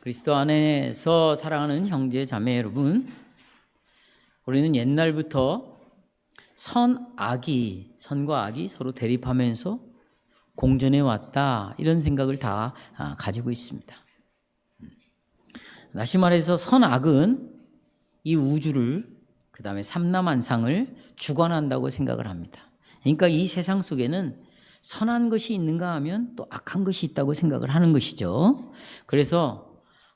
그리스도 안에서 사랑하는 형제 자매 여러분, 우리는 옛날부터 선과 악이 서로 대립하면서 공존해 왔다, 이런 생각을 다 가지고 있습니다. 다시 말해서 선악은 이 우주를, 그 다음에 삼라만상을 주관한다고 생각을 합니다. 그러니까 이 세상 속에는 선한 것이 있는가 하면 또 악한 것이 있다고 생각을 하는 것이죠. 그래서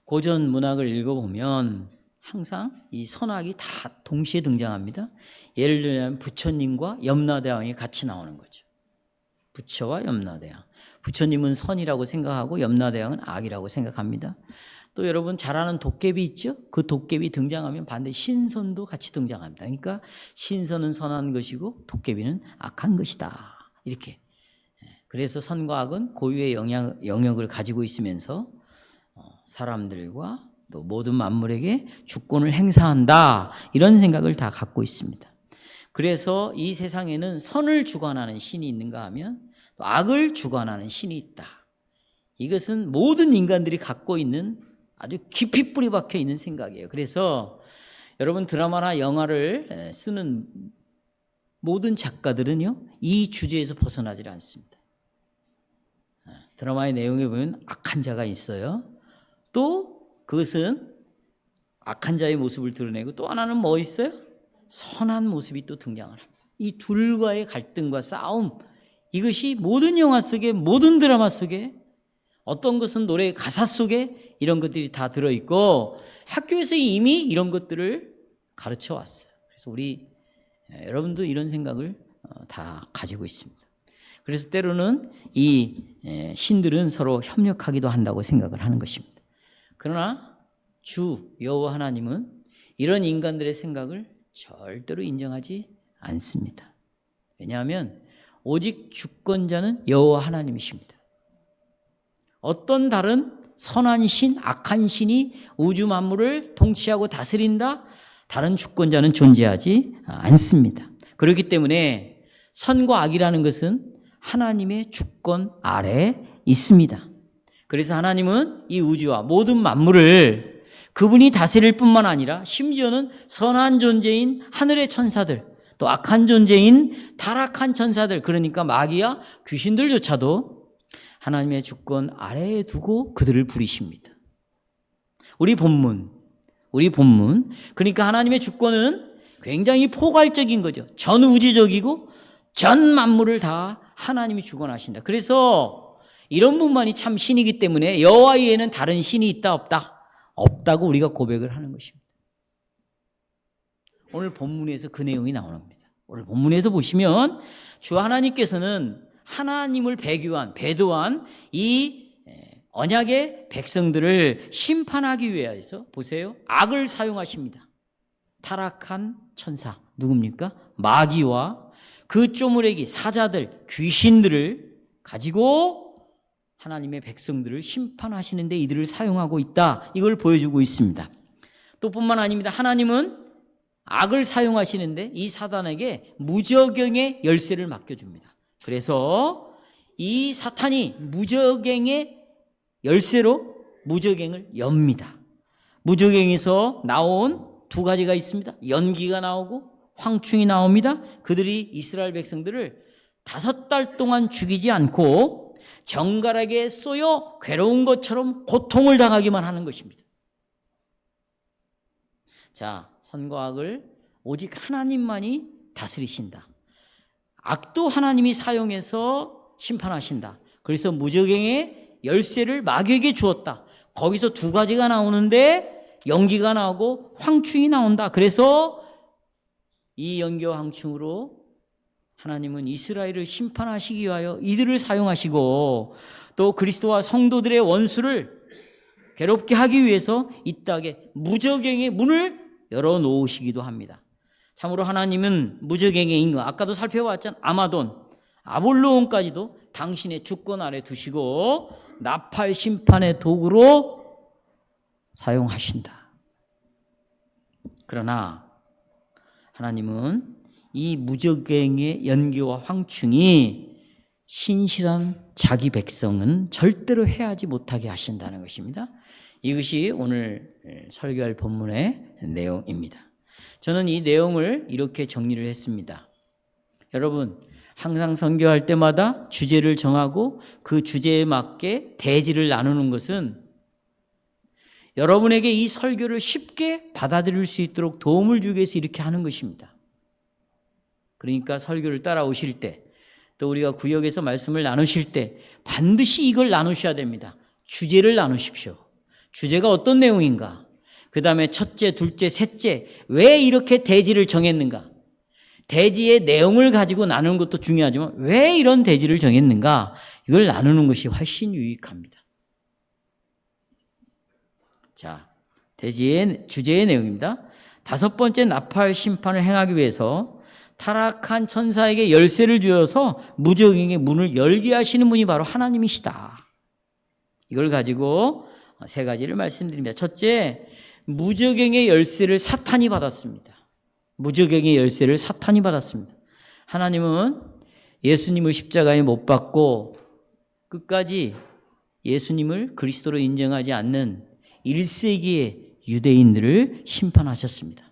고전 문학을 읽어보면 항상 이 선악이 다 동시에 등장합니다. 예를 들면 부처님과 염라대왕이 같이 나오는 거죠. 부처와 염라대왕. 부처님은 선이라고 생각하고 염라대왕은 악이라고 생각합니다. 또 여러분 잘 아는 도깨비 있죠? 그 도깨비 등장하면 반드시 신선도 같이 등장합니다. 그러니까 신선은 선한 것이고 도깨비는 악한 것이다, 이렇게. 그래서 선과 악은 고유의 영역을 가지고 있으면서 사람들과 또 모든 만물에게 주권을 행사한다, 이런 생각을 다 갖고 있습니다. 그래서 이 세상에는 선을 주관하는 신이 있는가 하면 또 악을 주관하는 신이 있다. 이것은 모든 인간들이 갖고 있는 아주 깊이 뿌리 박혀 있는 생각이에요. 그래서 여러분 드라마나 영화를 쓰는 모든 작가들은요, 이 주제에서 벗어나질 않습니다. 드라마의 내용에 보면 악한 자가 있어요. 또 그것은 악한 자의 모습을 드러내고, 또 하나는 뭐 있어요? 선한 모습이 또 등장을 합니다. 이 둘과의 갈등과 싸움, 이것이 모든 영화 속에, 모든 드라마 속에, 어떤 것은 노래의 가사 속에 이런 것들이 다 들어있고, 학교에서 이미 이런 것들을 가르쳐 왔어요. 그래서 우리 여러분도 이런 생각을 다 가지고 있습니다. 그래서 때로는 이 신들은 서로 협력하기도 한다고 생각을 하는 것입니다. 그러나 주 여호와 하나님은 이런 인간들의 생각을 절대로 인정하지 않습니다. 왜냐하면 오직 주권자는 여호와 하나님이십니다. 어떤 다른 선한 신, 악한 신이 우주 만물을 통치하고 다스린다, 다른 주권자는 존재하지 않습니다. 그렇기 때문에 선과 악이라는 것은 하나님의 주권 아래에 있습니다. 그래서 하나님은 이 우주와 모든 만물을 그분이 다스릴 뿐만 아니라 심지어는 선한 존재인 하늘의 천사들, 또 악한 존재인 타락한 천사들, 그러니까 마귀와 귀신들조차도 하나님의 주권 아래에 두고 그들을 부리십니다. 우리 본문, 그러니까 하나님의 주권은 굉장히 포괄적인 거죠. 전 우주적이고 전 만물을 다 하나님이 주권하신다. 그래서 이런 분만이 참 신이기 때문에 여호와 외에는 다른 신이 있다 없다? 없다고 우리가 고백을 하는 것입니다. 오늘 본문에서 그 내용이 나오는 겁니다. 오늘 본문에서 보시면 주 하나님께서는 하나님을 배도한 이 언약의 백성들을 심판하기 위해서 보세요, 악을 사용하십니다. 타락한 천사, 누굽니까? 마귀와 그 쪼무레기 사자들, 귀신들을 가지고 하나님의 백성들을 심판하시는데 이들을 사용하고 있다, 이걸 보여주고 있습니다. 또 뿐만 아닙니다. 하나님은 악을 사용하시는데 이 사단에게 무저갱의 열쇠를 맡겨줍니다. 그래서 이 사탄이 무저갱의 열쇠로 무저갱을 엽니다. 무저갱에서 나온 두 가지가 있습니다. 연기가 나오고 황충이 나옵니다. 그들이 이스라엘 백성들을 5달 동안 죽이지 않고 정갈하게 쏘여 괴로운 것처럼 고통을 당하기만 하는 것입니다. 자, 선과 악을 오직 하나님만이 다스리신다. 악도 하나님이 사용해서 심판하신다. 그래서 무저갱의 열쇠를 마귀에게 주었다. 거기서 두 가지가 나오는데 연기가 나오고 황충이 나온다. 그래서 이 연기와 황충으로 하나님은 이스라엘을 심판하시기 위하여 이들을 사용하시고, 또 그리스도와 성도들의 원수를 괴롭게 하기 위해서 이 땅에 무저갱의 문을 열어놓으시기도 합니다. 참으로 하나님은 무저갱의 인간, 아까도 살펴봤잖아요. 아마돈, 아볼로온까지도 당신의 주권 아래 두시고 나팔 심판의 도구로 사용하신다. 그러나 하나님은 이 무저갱의 연기와 황충이 신실한 자기 백성은 절대로 해하지 못하게 하신다는 것입니다. 이것이 오늘 설교할 본문의 내용입니다. 저는 이 내용을 이렇게 정리를 했습니다. 여러분, 항상 선교할 때마다 주제를 정하고 그 주제에 맞게 대지를 나누는 것은 여러분에게 이 설교를 쉽게 받아들일 수 있도록 도움을 주기 위해서 이렇게 하는 것입니다. 그러니까 설교를 따라오실 때, 또 우리가 구역에서 말씀을 나누실 때 반드시 이걸 나누셔야 됩니다. 주제를 나누십시오. 주제가 어떤 내용인가? 그 다음에 첫째, 둘째, 셋째, 왜 이렇게 대지를 정했는가? 대지의 내용을 가지고 나누는 것도 중요하지만 왜 이런 대지를 정했는가? 이걸 나누는 것이 훨씬 유익합니다. 자, 대지의 주제의 내용입니다. 5번째 나팔 심판을 행하기 위해서 타락한 천사에게 열쇠를 주어서 무적행의 문을 열게 하시는 분이 바로 하나님이시다. 이걸 가지고 3가지를 말씀드립니다. 첫째, 무적행의 열쇠를 사탄이 받았습니다. 무적행의 열쇠를 사탄이 받았습니다. 하나님은 예수님을 십자가에 못 박고 끝까지 예수님을 그리스도로 인정하지 않는 1세기의 유대인들을 심판하셨습니다.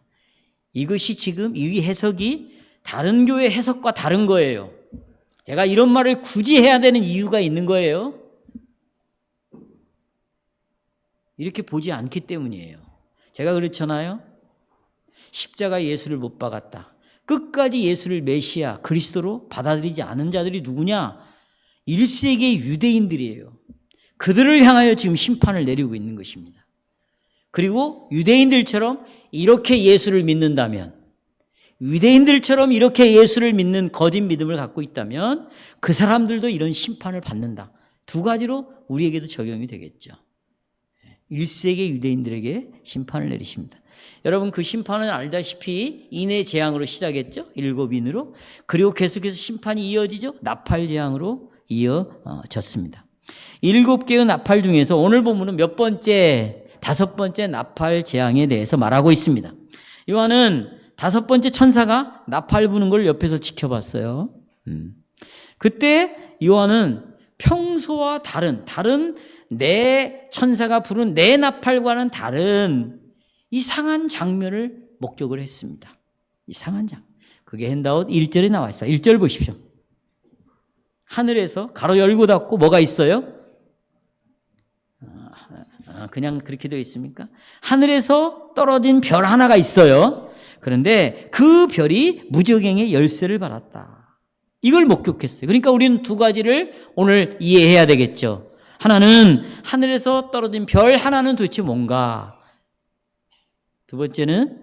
이것이 지금 이 해석이 다른 교회 해석과 다른 거예요. 제가 이런 말을 굳이 해야 되는 이유가 있는 거예요. 이렇게 보지 않기 때문이에요. 제가 그렇잖아요. 십자가에 예수를 못 박았다. 끝까지 예수를 메시아, 그리스도로 받아들이지 않은 자들이 누구냐? 1세기의 유대인들이에요. 그들을 향하여 지금 심판을 내리고 있는 것입니다. 그리고 유대인들처럼 이렇게 예수를 믿는다면, 유대인들처럼 이렇게 예수를 믿는 거짓 믿음을 갖고 있다면 그 사람들도 이런 심판을 받는다. 2가지로 우리에게도 적용이 되겠죠. 1세기 유대인들에게 심판을 내리십니다. 여러분, 그 심판은 알다시피 인의 재앙으로 시작했죠. 7인으로. 그리고 계속해서 심판이 이어지죠. 나팔 재앙으로 이어졌습니다. 7개의 나팔 중에서 오늘 본문은 몇 번째, 5번째 나팔 재앙에 대해서 말하고 있습니다. 요한은 5번째 천사가 나팔 부는 걸 옆에서 지켜봤어요. 그때 요한은 평소와 다른 내 천사가 부른 내 나팔과는 다른 이상한 장면을 목격을 했습니다. 이상한 장면. 그게 핸드아웃 1절에 나와 있어요. 1절 보십시오. 하늘에서 가로 열고 닫고 뭐가 있어요? 그냥 그렇게 되어 있습니까? 하늘에서 떨어진 별 하나가 있어요. 그런데 그 별이 무적행의 열쇠를 받았다. 이걸 목격했어요. 그러니까 우리는 2가지를 오늘 이해해야 되겠죠. 하나는 하늘에서 떨어진 별 하나는 도대체 뭔가? 2번째는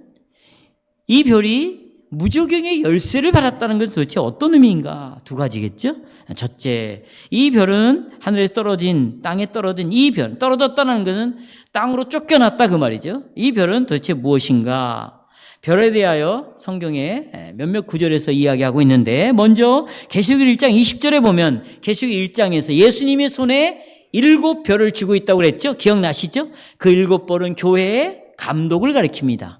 이 별이 무적행의 열쇠를 받았다는 것은 도대체 어떤 의미인가? 2가지겠죠? 첫째, 이 별은 하늘에 떨어진, 땅에 떨어진 이 별, 떨어졌다는 것은 땅으로 쫓겨났다 그 말이죠. 이 별은 도대체 무엇인가? 별에 대하여 성경에 몇몇 구절에서 이야기하고 있는데, 먼저 계시록 1장 20절에 보면 계시록 1장에서 예수님의 손에 7별을 쥐고 있다고 그랬죠? 기억나시죠? 그 7별은 교회의 감독을 가리킵니다.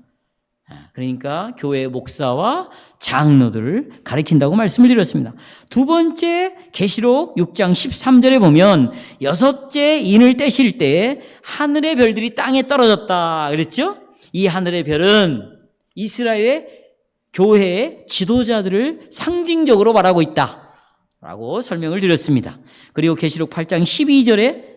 그러니까 교회의 목사와 장로들을 가리킨다고 말씀을 드렸습니다. 2번째 계시록 6장 13절에 보면 6째 인을 떼실 때 하늘의 별들이 땅에 떨어졌다 그랬죠? 이 하늘의 별은 이스라엘의 교회의 지도자들을 상징적으로 말하고 있다라고 설명을 드렸습니다. 그리고 계시록 8장 12절에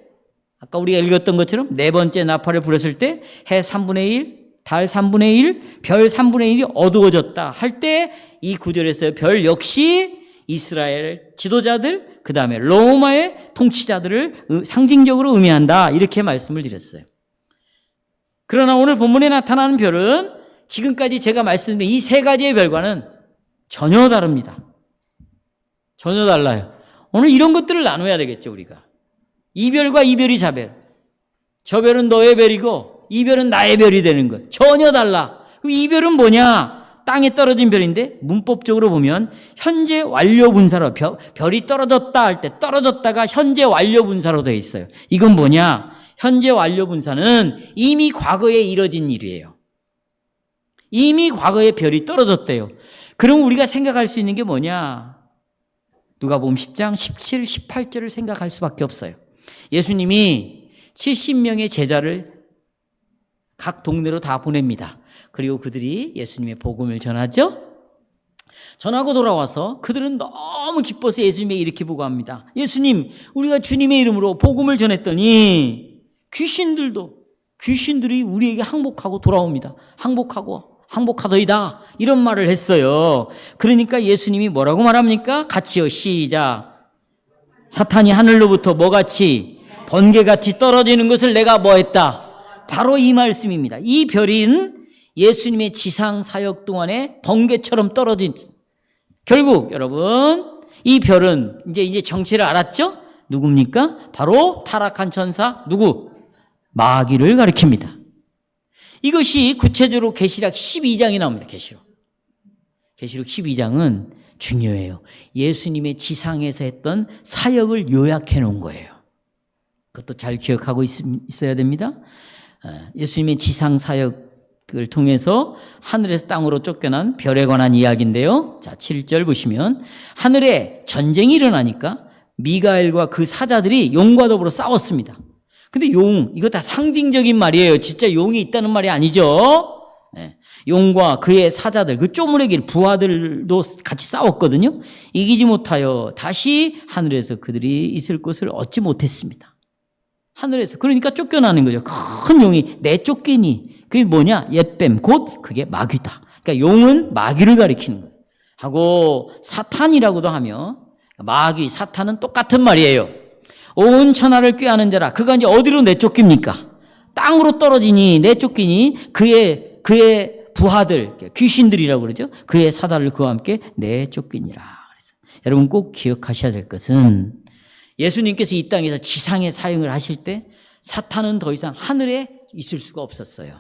아까 우리가 읽었던 것처럼 4번째 나팔을 불었을 때 해 3분의 1, 달 3분의 1, 별 3분의 1이 어두워졌다 할 때 이 구절에서 별 역시 이스라엘 지도자들, 그 다음에 로마의 통치자들을 상징적으로 의미한다 이렇게 말씀을 드렸어요. 그러나 오늘 본문에 나타나는 별은 지금까지 제가 말씀드린 이 3가지의 별과는 전혀 다릅니다. 전혀 달라요. 오늘 이런 것들을 나눠야 되겠죠, 우리가. 이 별과 이 별이 자별. 저 별은 너의 별이고 이 별은 나의 별이 되는 거예요. 전혀 달라. 그럼 이 별은 뭐냐? 땅에 떨어진 별인데 문법적으로 보면 현재 완료 분사로 별이 떨어졌다 할 때 떨어졌다가 현재 완료 분사로 되어 있어요. 이건 뭐냐? 현재 완료 분사는 이미 과거에 이뤄진 일이에요. 이미 과거에 별이 떨어졌대요. 그럼 우리가 생각할 수 있는 게 뭐냐? 누가복음 10장 17, 18절을 생각할 수밖에 없어요. 예수님이 70명의 제자를 각 동네로 다 보냅니다. 그리고 그들이 예수님의 복음을 전하죠. 전하고 돌아와서 그들은 너무 기뻐서 예수님에게 이렇게 보고합니다. 예수님, 우리가 주님의 이름으로 복음을 전했더니 귀신들이 우리에게 항복하고 돌아옵니다. 항복하더이다. 이런 말을 했어요. 그러니까 예수님이 뭐라고 말합니까? 같이요. 시작. 사탄이 하늘로부터 뭐같이 번개같이 떨어지는 것을 내가 뭐했다? 바로 이 말씀입니다. 이 별인 예수님의 지상 사역 동안에 번개처럼 떨어진, 결국 여러분 이 별은 이제 정체를 알았죠? 누굽니까? 바로 타락한 천사 누구? 마귀를 가리킵니다. 이것이 구체적으로 계시록 12장에 나옵니다. 계시록 12장은 중요해요. 예수님의 지상에서 했던 사역을 요약해 놓은 거예요. 그것도 잘 기억하고 있어야 됩니다. 예수님의 지상 사역을 통해서 하늘에서 땅으로 쫓겨난 별에 관한 이야기인데요. 자, 7절 보시면 하늘에 전쟁이 일어나니까 미가엘과 그 사자들이 용과 더불어 싸웠습니다. 근데 이거 다 상징적인 말이에요. 진짜 용이 있다는 말이 아니죠. 용과 그의 사자들, 그 쪼무레기 부하들도 같이 싸웠거든요. 이기지 못하여 다시 하늘에서 그들이 있을 곳을 얻지 못했습니다. 하늘에서. 그러니까 쫓겨나는 거죠. 큰 용이 내쫓기니. 그게 뭐냐? 옛뱀, 곧 그게 마귀다. 그러니까 용은 마귀를 가리키는 거예요. 하고 사탄이라고도 하며 마귀, 사탄은 똑같은 말이에요. 온 천하를 꾀하는 자라. 그가 이제 어디로 내쫓깁니까? 땅으로 떨어지니 내쫓기니 그의 부하들, 귀신들이라고 그러죠. 그의 사다를 그와 함께 내쫓기니라. 그래서 여러분 꼭 기억하셔야 될 것은 예수님께서 이 땅에서 지상의 사역을 하실 때 사탄은 더 이상 하늘에 있을 수가 없었어요.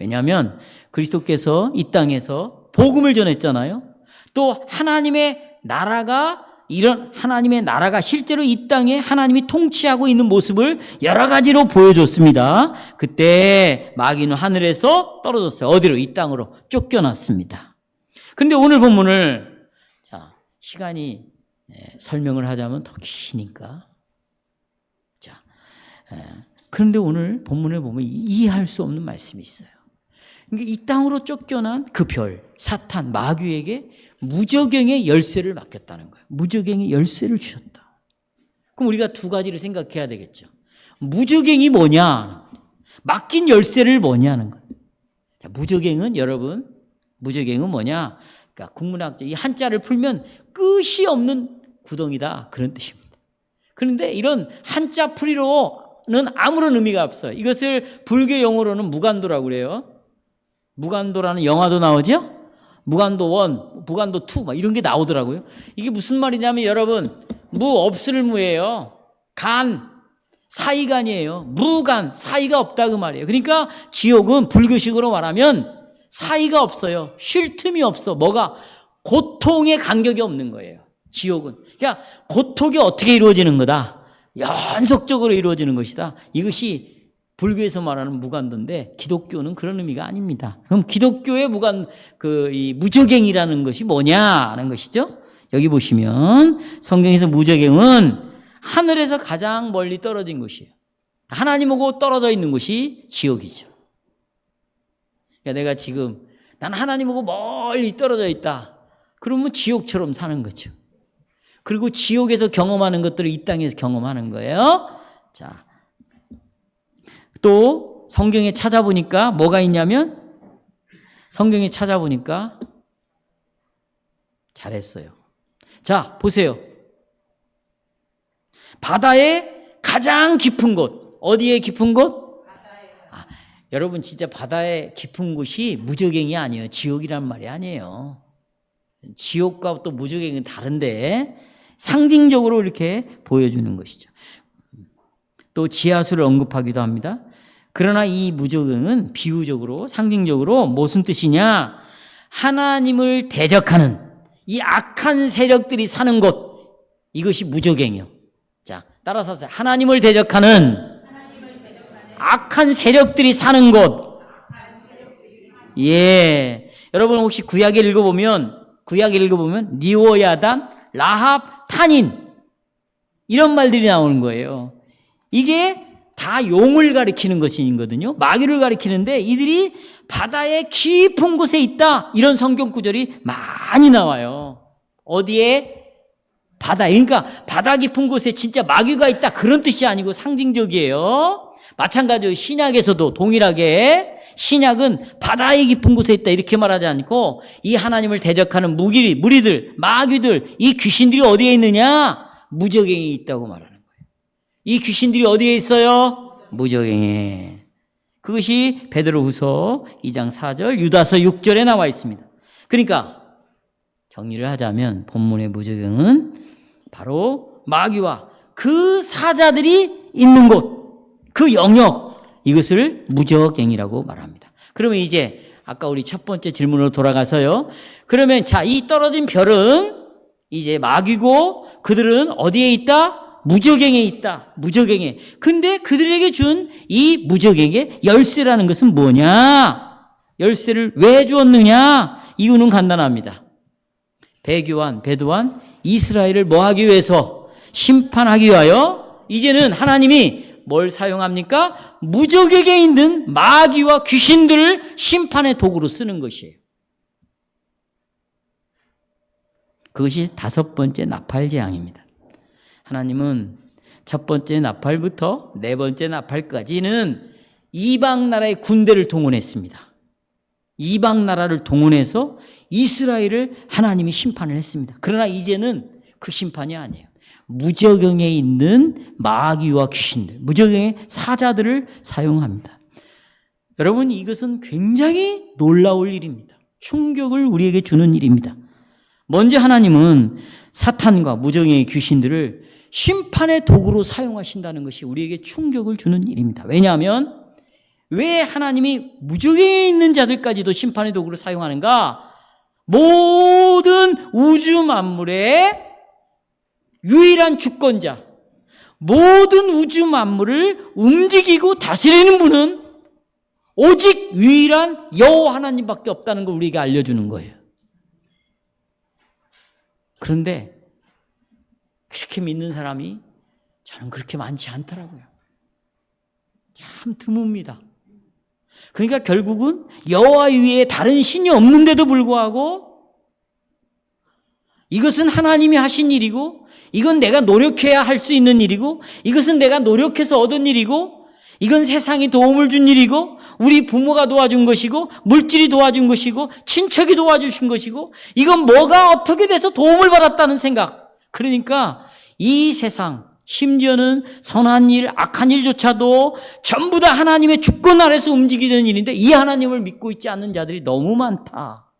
왜냐하면 그리스도께서 이 땅에서 복음을 전했잖아요. 또 하나님의 나라가 실제로 이 땅에 하나님이 통치하고 있는 모습을 여러 가지로 보여줬습니다. 그때 마귀는 하늘에서 떨어졌어요. 어디로? 이 땅으로 쫓겨났습니다. 그런데 오늘 본문을 시간이 설명을 하자면 더 기니까 그런데 오늘 본문을 보면 이해할 수 없는 말씀이 있어요. 그러니까 이 땅으로 쫓겨난 그 별, 사탄, 마귀에게 무저갱의 열쇠를 맡겼다는 거예요. 무저갱의 열쇠를 주셨다. 그럼 우리가 두 가지를 생각해야 되겠죠. 무저갱이 뭐냐? 맡긴 열쇠를 뭐냐는 거예요. 무저갱은 여러분, 무저갱은 뭐냐? 그러니까 국문학자 이 한자를 풀면 끝이 없는 구덩이다. 그런 뜻입니다. 그런데 이런 한자 풀이로는 아무런 의미가 없어요. 이것을 불교 용어로는 무간도라고 그래요. 무간도라는 영화도 나오죠? 무간도 1, 무간도 2 막 이런 게 나오더라고요. 이게 무슨 말이냐면 여러분 무 없을 무예요. 간 사이간이에요. 무간 사이가 없다 그 말이에요. 그러니까 지옥은 불교식으로 말하면 사이가 없어요. 쉴 틈이 없어. 뭐가 고통의 간격이 없는 거예요. 지옥은 그러니까 고통이 어떻게 이루어지는 거다. 연속적으로 이루어지는 것이다. 이것이 불교에서 말하는 무간도인데 기독교는 그런 의미가 아닙니다. 그럼 기독교의 이 무저갱이라는 것이 뭐냐는 것이죠. 여기 보시면 성경에서 무저갱은 하늘에서 가장 멀리 떨어진 곳이에요. 하나님하고 떨어져 있는 곳이 지옥이죠. 그러니까 내가 지금 난 하나님하고 멀리 떨어져 있다. 그러면 지옥처럼 사는 거죠. 그리고 지옥에서 경험하는 것들을 이 땅에서 경험하는 거예요. 자. 또 성경에 찾아보니까 뭐가 있냐면 성경에 찾아보니까 잘했어요. 자, 보세요. 바다의 가장 깊은 곳. 어디에 깊은 곳? 여러분 진짜 바다의 깊은 곳이 무저갱이 아니에요. 지옥이란 말이 아니에요. 지옥과 또 무저갱은 다른데 상징적으로 이렇게 보여주는 것이죠. 또 지하수를 언급하기도 합니다. 그러나 이 무저갱은 비유적으로 상징적으로 무슨 뜻이냐? 하나님을 대적하는 이 악한 세력들이 사는 곳, 이것이 무저갱이요. 자, 따라서 하세요. 하나님을 대적하는 악한 세력들이 사는 곳. 예. 여러분 혹시 구약에 읽어보면 니오야단, 라합, 탄인 이런 말들이 나오는 거예요. 이게 다 용을 가리키는 것이거든요. 마귀를 가리키는데 이들이 바다의 깊은 곳에 있다 이런 성경 구절이 많이 나와요. 어디에? 바다에. 그러니까 바다 깊은 곳에 진짜 마귀가 있다 그런 뜻이 아니고 상징적이에요. 마찬가지로 신약에서도 동일하게 신약은 바다의 깊은 곳에 있다 이렇게 말하지 않고 이 하나님을 대적하는 무리들, 마귀들, 이 귀신들이 어디에 있느냐? 무저갱에 있다고 말하는 거예요. 이 귀신들이 어디에 있어요? 무저갱에. 그것이 베드로후서 2장 4절, 유다서 6절에 나와 있습니다. 그러니까 정리를 하자면 본문의 무저갱은 바로 마귀와 그 사자들이 있는 곳, 그 영역, 이것을 무저갱이라고 말합니다. 그러면 이제 아까 우리 첫 번째 질문으로 돌아가서요. 그러면 자, 이 떨어진 별은 이제 마귀고 그들은 어디에 있다? 무저갱에 있다. 무저갱에. 근데 그들에게 준 이 무저갱의 열쇠라는 것은 뭐냐? 열쇠를 왜 주었느냐? 이유는 간단합니다. 배도한 이스라엘을 뭐 하기 위해서? 심판하기 위하여 이제는 하나님이 뭘 사용합니까? 무저갱에 있는 마귀와 귀신들을 심판의 도구로 쓰는 것이에요. 그것이 다섯 번째 나팔 재앙입니다. 하나님은 첫 번째 나팔부터 네 번째 나팔까지는 이방 나라의 군대를 동원했습니다. 이방 나라를 동원해서 이스라엘을 하나님이 심판을 했습니다. 그러나 이제는 그 심판이 아니에요. 무저갱에 있는 마귀와 귀신들, 무저갱의 사자들을 사용합니다. 여러분, 이것은 굉장히 놀라울 일입니다. 충격을 우리에게 주는 일입니다. 먼저 하나님은 사탄과 무저갱의 귀신들을 심판의 도구로 사용하신다는 것이 우리에게 충격을 주는 일입니다. 왜냐하면 왜 하나님이 무저갱에 있는 자들까지도 심판의 도구로 사용하는가? 모든 우주 만물의 유일한 주권자, 모든 우주 만물을 움직이고 다스리는 분은 오직 유일한 여호와 하나님밖에 없다는 걸 우리에게 알려주는 거예요. 그런데 그렇게 믿는 사람이 저는 그렇게 많지 않더라고요. 참 드뭅니다. 그러니까 결국은 여호와 위에 다른 신이 없는데도 불구하고 이것은 하나님이 하신 일이고 이건 내가 노력해야 할 수 있는 일이고 이것은 내가 노력해서 얻은 일이고 이건 세상이 도움을 준 일이고 우리 부모가 도와준 것이고 물질이 도와준 것이고 친척이 도와주신 것이고 이건 뭐가 어떻게 돼서 도움을 받았다는 생각. 그러니까 이 세상 심지어는 선한 일, 악한 일조차도 전부 다 하나님의 주권 아래서 움직이는 일인데 이 하나님을 믿고 있지 않는 자들이 너무 많다.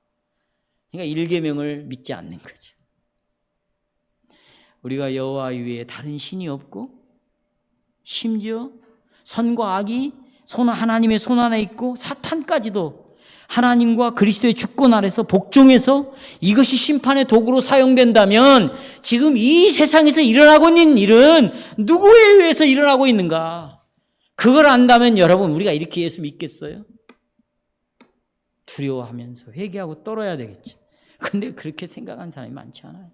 그러니까 일계명을 믿지 않는 거죠. 우리가 여호와 위에 다른 신이 없고 심지어 선과 악이 하나님의 손 안에 있고 사탄까지도 하나님과 그리스도의 주권 아래서 복종해서 이것이 심판의 도구로 사용된다면 지금 이 세상에서 일어나고 있는 일은 누구에 의해서 일어나고 있는가? 그걸 안다면 여러분 우리가 이렇게 예수 믿겠어요? 두려워하면서 회개하고 떨어야 되겠지. 근데 그렇게 생각하는 사람이 많지 않아요.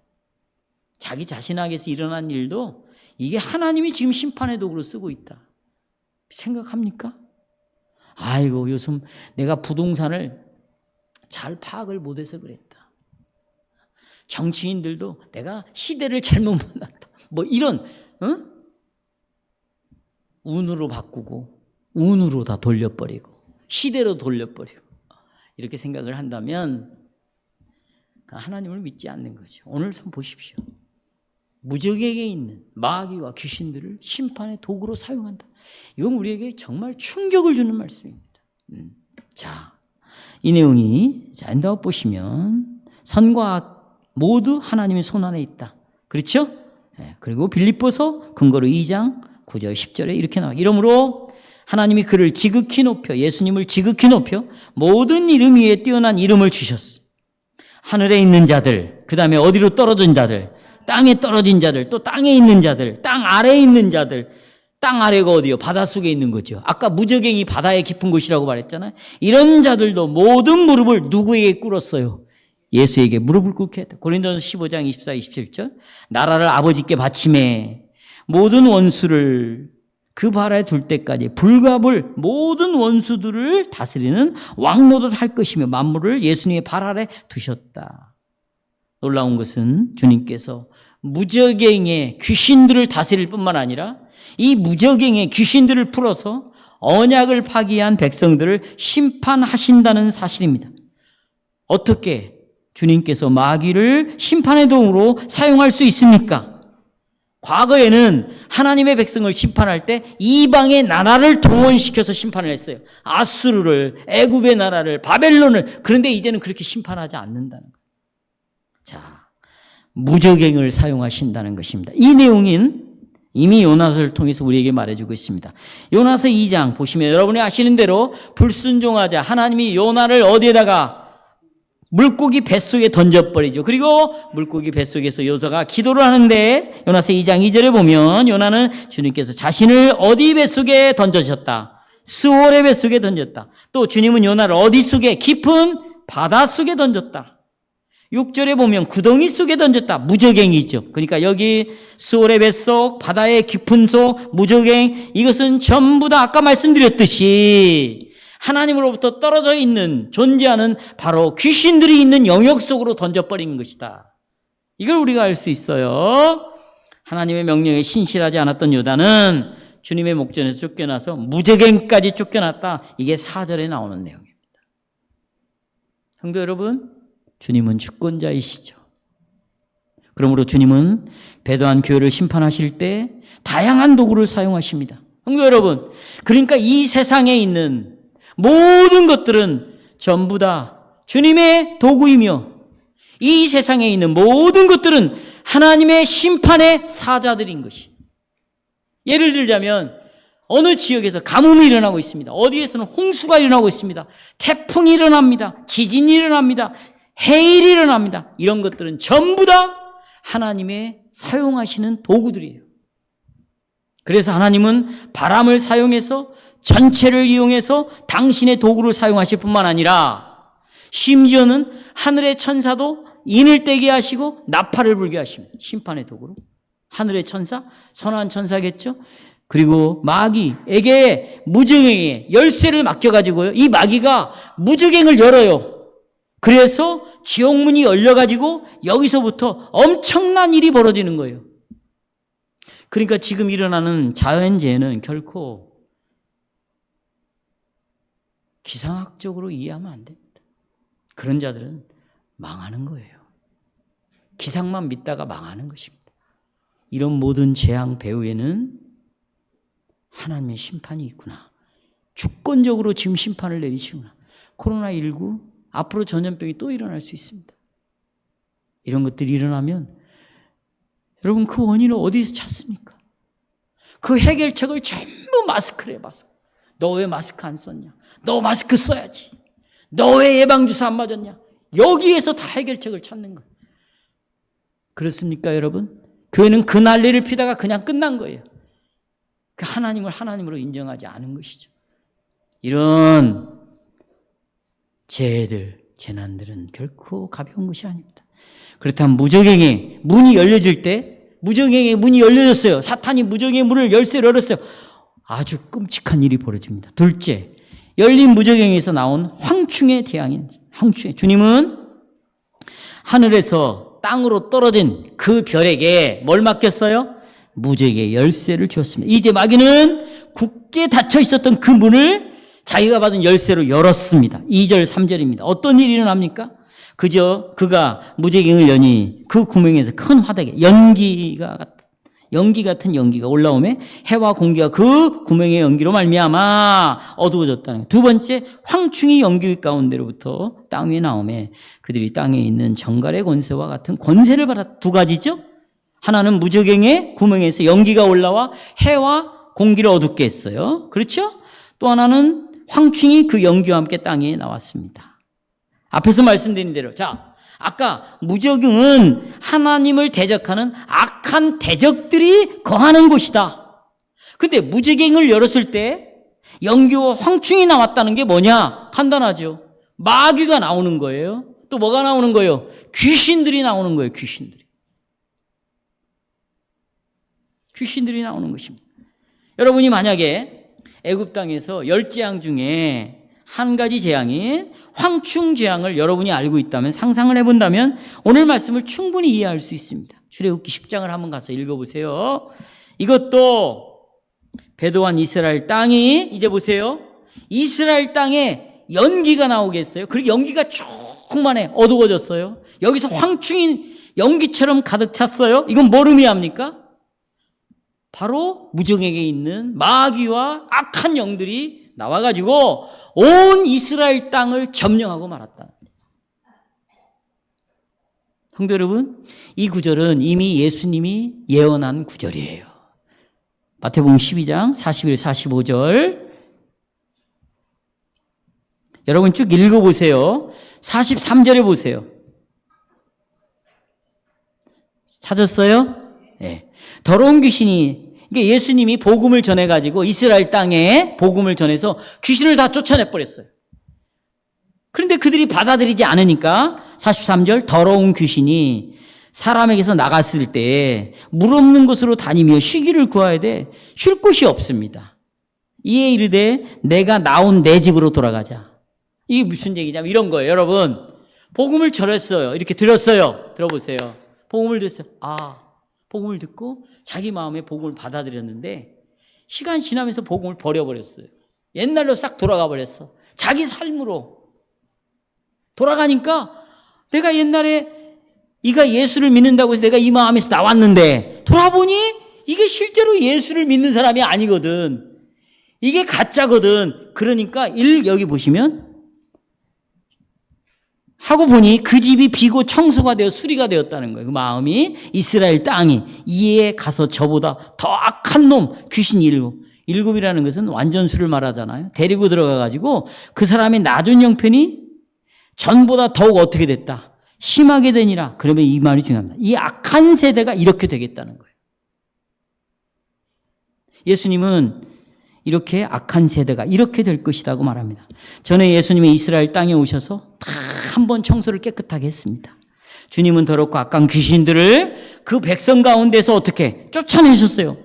자기 자신에게서 일어난 일도 이게 하나님이 지금 심판의 도구로 쓰고 있다. 생각합니까? 아이고 요즘 내가 부동산을 잘 파악을 못해서 그랬다. 정치인들도 내가 시대를 잘못 만났다. 뭐 이런 운으로 바꾸고 운으로 다 돌려버리고 시대로 돌려버리고 이렇게 생각을 한다면 하나님을 믿지 않는 거죠. 오늘 좀 보십시오. 무적에게 있는 마귀와 귀신들을 심판의 도구로 사용한다. 이건 우리에게 정말 충격을 주는 말씀입니다. 자, 이 내용이 엔드아웃 보시면 선과 악 모두 하나님의 손 안에 있다. 그렇죠? 네, 그리고 빌립보서 근거로 2장 9절 10절에 이렇게 나와요. 이러므로 하나님이 그를 지극히 높여 예수님을 지극히 높여 모든 이름 위에 뛰어난 이름을 주셨어. 하늘에 있는 자들, 그 다음에 어디로 떨어진 자들, 땅에 떨어진 자들, 또 땅에 있는 자들, 땅 아래에 있는 자들. 땅 아래가 어디요? 바닷속에 있는 거죠. 아까 무저갱이 바다의 깊은 곳이라고 말했잖아요. 이런 자들도 모든 무릎을 누구에게 꿇었어요? 예수에게 무릎을 꿇게 했다. 고린도전서 15장 24, 27절. 나라를 아버지께 바치매 모든 원수를 그 발에 둘 때까지 불가불 모든 원수들을 다스리는 왕노릇 할 것이며 만물을 예수님의 발 아래 두셨다. 놀라운 것은 주님께서 무적행의 귀신들을 다스릴 뿐만 아니라 이 무적행의 귀신들을 풀어서 언약을 파기한 백성들을 심판하신다는 사실입니다. 어떻게 주님께서 마귀를 심판의 도구로 사용할 수 있습니까? 과거에는 하나님의 백성을 심판할 때 이방의 나라를 동원시켜서 심판을 했어요. 아수르를, 애굽의 나라를, 바벨론을. 그런데 이제는 그렇게 심판하지 않는다는 거예요. 자, 무적행을 사용하신다는 것입니다. 이 내용은 이미 요나서를 통해서 우리에게 말해주고 있습니다. 요나서 2장 보시면 여러분이 아시는 대로 불순종하자 하나님이 요나를 어디에다가 물고기 뱃속에 던져버리죠. 그리고 물고기 뱃속에서 요나가 기도를 하는데 요나서 2장 2절에 보면 요나는 주님께서 자신을 어디 뱃속에 던져셨다. 스올의 뱃속에 던졌다. 또 주님은 요나를 어디 속에? 깊은 바다 속에 던졌다. 6절에 보면 구덩이 속에 던졌다. 무적행이죠. 그러니까 여기 스올의 뱃속, 바다의 깊은 속, 무적행, 이것은 전부 다 아까 말씀드렸듯이 하나님으로부터 떨어져 있는, 존재하는 바로 귀신들이 있는 영역 속으로 던져버린 것이다. 이걸 우리가 알 수 있어요. 하나님의 명령에 신실하지 않았던 요나는 주님의 목전에서 쫓겨나서 무적행까지 쫓겨났다. 이게 4절에 나오는 내용입니다. 성도 여러분, 주님은 주권자이시죠. 그러므로 주님은 배도한 교회를 심판하실 때 다양한 도구를 사용하십니다. 성도 여러분, 그러니까 이 세상에 있는 모든 것들은 전부 다 주님의 도구이며 이 세상에 있는 모든 것들은 하나님의 심판의 사자들인 것이. 예를 들자면 어느 지역에서 가뭄이 일어나고 있습니다. 어디에서는 홍수가 일어나고 있습니다. 태풍이 일어납니다. 지진이 일어납니다. 해일이 일어납니다. 이런 것들은 전부 다 하나님의 사용하시는 도구들이에요. 그래서 하나님은 바람을 사용해서 전체를 이용해서 당신의 도구를 사용하실 뿐만 아니라 심지어는 하늘의 천사도 인을 떼게 하시고 나팔을 불게 하십니다. 심판의 도구로. 하늘의 천사, 선한 천사겠죠. 그리고 마귀에게 무적행의 열쇠를 맡겨가지고요. 이 마귀가 무적행을 열어요. 그래서 지옥문이 열려가지고 여기서부터 엄청난 일이 벌어지는 거예요. 그러니까 지금 일어나는 자연재해는 결코 기상학적으로 이해하면 안 됩니다. 그런 자들은 망하는 거예요. 기상만 믿다가 망하는 것입니다. 이런 모든 재앙 배후에는 하나님의 심판이 있구나. 주권적으로 지금 심판을 내리시구나. 코로나19, 앞으로 전염병이 또 일어날 수 있습니다. 이런 것들이 일어나면 여러분 그 원인을 어디서 찾습니까? 그 해결책을 전부 마스크래. 마스크. 너 왜 마스크 안 썼냐? 너 마스크 써야지. 너 왜 예방주사 안 맞았냐? 여기에서 다 해결책을 찾는 거예요. 그렇습니까 여러분? 교회는 그 난리를 피다가 그냥 끝난 거예요. 그 하나님을 하나님으로 인정하지 않은 것이죠. 이런 재해들, 재난들은 결코 가벼운 것이 아닙니다. 그렇다면 무적행의 문이 열려질 때, 무적행의 문이 열려졌어요. 사탄이 무적행의 문을 열쇠로 열었어요. 아주 끔찍한 일이 벌어집니다. 둘째, 열린 무적행에서 나온 황충의 대항인, 황충의. 주님은 하늘에서 땅으로 떨어진 그 별에게 뭘 맡겼어요? 무적의 열쇠를 주었습니다. 이제 마귀는 굳게 닫혀 있었던 그 문을 자기가 받은 열쇠로 열었습니다. 2절 3절입니다. 어떤 일이 일어납니까? 그가 무적행을 여니 그 구멍에서 큰 화덕에 연기 같은 연기가 올라오매 해와 공기가 그 구멍의 연기로 말미암아 어두워졌다는 거예요. 두 번째, 황충이 연기 가운데로부터 땅 위에 나오매 그들이 땅에 있는 정갈의 권세와 같은 권세를 받았다. 두 가지죠. 하나는 무적행의 구멍에서 연기가 올라와 해와 공기를 어둡게 했어요. 그렇죠? 또 하나는 황충이 그 연기와 함께 땅에 나왔습니다. 앞에서 말씀드린 대로, 자, 아까 무적행은 하나님을 대적하는 악한 대적들이 거하는 곳이다. 근데 무적행을 열었을 때 연기와 황충이 나왔다는 게 뭐냐? 간단하죠. 마귀가 나오는 거예요. 또 뭐가 나오는 거예요? 귀신들이 나오는 거예요. 귀신들이 나오는 것입니다. 여러분이 만약에 애굽 땅에서 10재앙 중에 한 가지 재앙인 황충 재앙을 여러분이 알고 있다면, 상상을 해본다면 오늘 말씀을 충분히 이해할 수 있습니다. 출애굽기 10장을 한번 가서 읽어보세요. 이것도 배도한 이스라엘 땅이, 이제 보세요, 이스라엘 땅에 연기가 나오겠어요? 그리고 연기가 충만해 어두워졌어요. 여기서 황충이 연기처럼 가득 찼어요. 이건 뭘 의미합니까? 바로 무정에게 있는 마귀와 악한 영들이 나와가지고 온 이스라엘 땅을 점령하고 말았다. 성도 여러분, 이 구절은 이미 예수님이 예언한 구절이에요. 마태복음 12장 41, 45절 여러분 쭉 읽어보세요. 43절에 보세요. 찾았어요? 네. 더러운 귀신이, 그러니까 예수님이 복음을 전해가지고 이스라엘 땅에 복음을 전해서 귀신을 다 쫓아내버렸어요. 그런데 그들이 받아들이지 않으니까 43절, 더러운 귀신이 사람에게서 나갔을 때 물 없는 곳으로 다니며 쉬기를 구해야 돼. 쉴 곳이 없습니다. 이에 이르되 내가 나온 내 집으로 돌아가자. 이게 무슨 얘기냐면 이런 거예요. 여러분, 복음을 전했어요. 이렇게 들었어요. 들어보세요. 복음을 듣어요. 복음을 듣고 자기 마음에 복음을 받아들였는데 시간 지나면서 복음을 버려버렸어요. 옛날로 싹 돌아가 버렸어. 자기 삶으로 돌아가니까 내가 옛날에 이가 예수를 믿는다고 해서 내가 이 마음에서 나왔는데 돌아보니 이게 실제로 예수를 믿는 사람이 아니거든. 이게 가짜거든. 그러니까 여기 보시면 하고 보니 그 집이 비고 청소가 되어 수리가 되었다는 거예요. 그 마음이, 이스라엘 땅이. 이에 가서 저보다 더 악한 놈 귀신 일곱이라는 것은 완전수를 말하잖아요. 데리고 들어가가지고 그 사람의 낮은 형편이 전보다 더욱 어떻게 됐다? 심하게 되니라. 그러면 이 말이 중요합니다. 이 악한 세대가 이렇게 되겠다는 거예요. 예수님은 이렇게 악한 세대가 이렇게 될 것이라고 말합니다. 전에 예수님이 이스라엘 땅에 오셔서 다 한 번 청소를 깨끗하게 했습니다. 주님은 더럽고 악한 귀신들을 그 백성 가운데서 어떻게 쫓아내셨어요.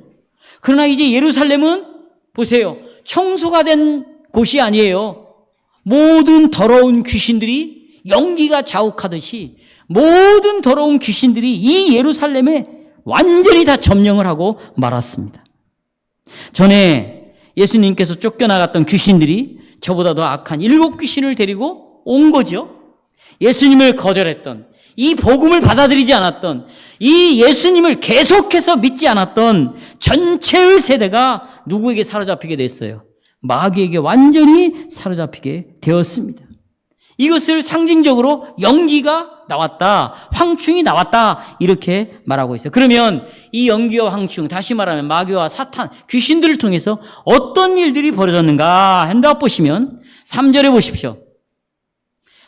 그러나 이제 예루살렘은 보세요. 청소가 된 곳이 아니에요. 모든 더러운 귀신들이 연기가 자욱하듯이 모든 더러운 귀신들이 이 예루살렘에 완전히 다 점령을 하고 말았습니다. 전에 예수님께서 쫓겨나갔던 귀신들이 저보다 더 악한 7 귀신을 데리고 온 거죠. 예수님을 거절했던, 이 복음을 받아들이지 않았던, 이 예수님을 계속해서 믿지 않았던 전체의 세대가 누구에게 사로잡히게 됐어요? 마귀에게 완전히 사로잡히게 되었습니다. 이것을 상징적으로 연기가 나왔다, 황충이 나왔다, 이렇게 말하고 있어요. 그러면 이 연기와 황충, 다시 말하면 마귀와 사탄, 귀신들을 통해서 어떤 일들이 벌어졌는가 한다 보시면 3절에 보십시오.